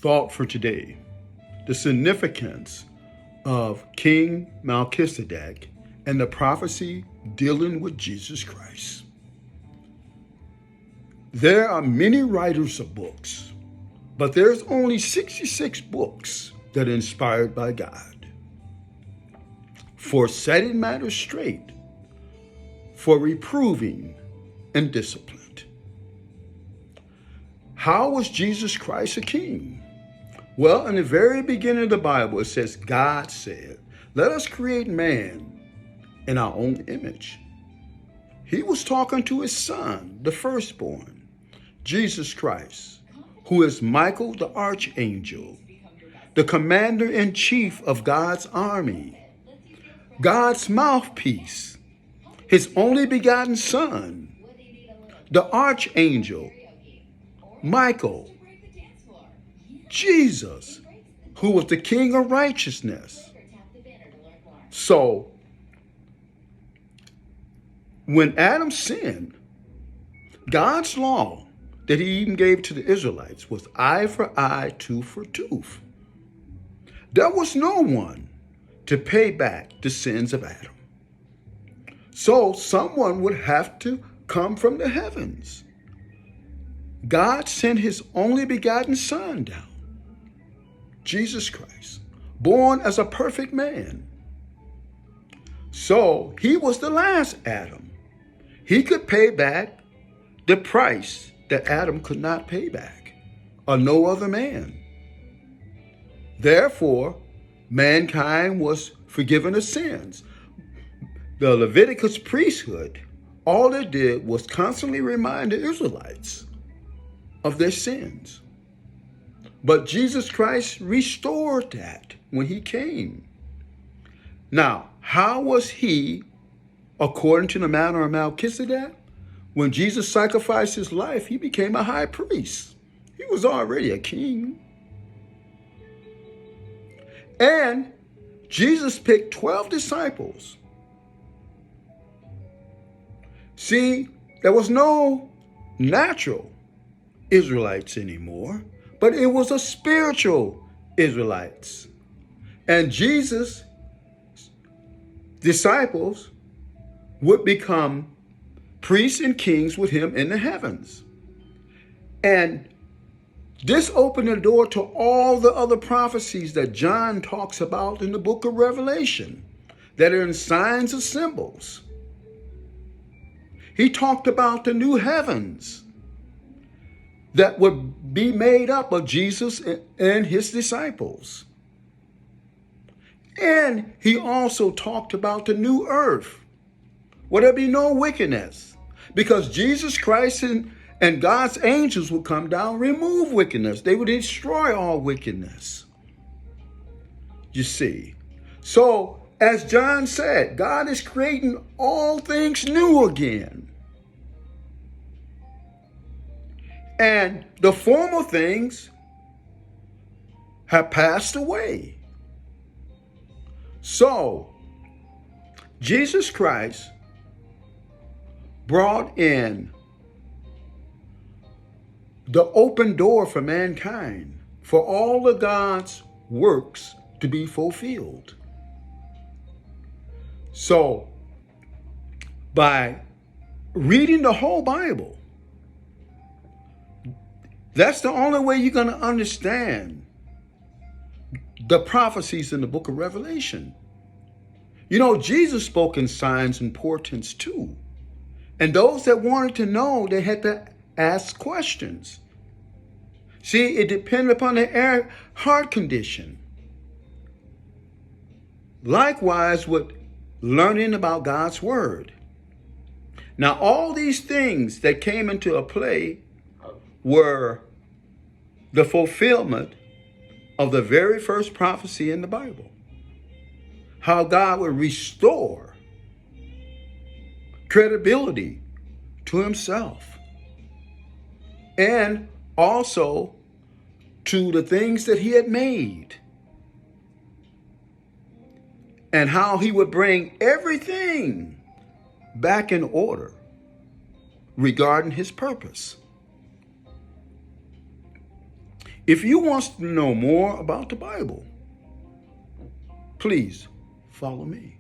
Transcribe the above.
Thought for today: the significance of King Melchizedek and the prophecy dealing with Jesus Christ. There are many writers of books, but there's only 66 books that are inspired by God. For setting matters straight, for reproving and discipline. How was Jesus Christ a king? Well, in the very beginning of the Bible, it says, God said, let us create man in our own image. He was talking to his son, the firstborn, Jesus Christ, who is Michael the archangel, the commander-in-chief of God's army, God's mouthpiece, his only begotten son, the archangel, Michael, Jesus, who was the king of righteousness. So, when Adam sinned, God's law that he even gave to the Israelites was eye for eye, tooth for tooth. There was no one to pay back the sins of Adam. So someone would have to come from the heavens. God sent his only begotten son down, Jesus Christ, born as a perfect man. So he was the last Adam. He could pay back the price that Adam could not pay back, or no other man. Therefore, mankind was forgiven of sins. The Leviticus priesthood, all it did was constantly remind the Israelites of their sins. But Jesus Christ restored that when he came. Now, how was he, according to the manner of Melchizedek? When Jesus sacrificed his life, he became a high priest. He was already a king. And Jesus picked 12 disciples. See, there was no natural Israelites anymore, but it was a spiritual Israelites. And Jesus' disciples would become priests and kings with him in the heavens. And this opened the door to all the other prophecies that John talks about in the book of Revelation that are in signs and symbols. He talked about the new heavens that would be made up of Jesus and his disciples. And he also talked about the new earth, where there be no wickedness, because Jesus Christ and God's angels would come down, remove wickedness. They would destroy all wickedness. You see. So, as John said, God is creating all things new again. And the former things have passed away. So, Jesus Christ brought in the open door for mankind, for all of God's works to be fulfilled. So, by reading the whole Bible, that's the only way you're going to understand the prophecies in the book of Revelation. You know, Jesus spoke in signs and portents too. And those that wanted to know, they had to ask questions. See, it depended upon their heart condition. Likewise with learning about God's word. Now, all these things that came into a play were the fulfillment of the very first prophecy in the Bible. How God would restore credibility to himself. And also to the things that he had made. And how he would bring everything back in order regarding his purpose. If you want to know more about the Bible, please follow me.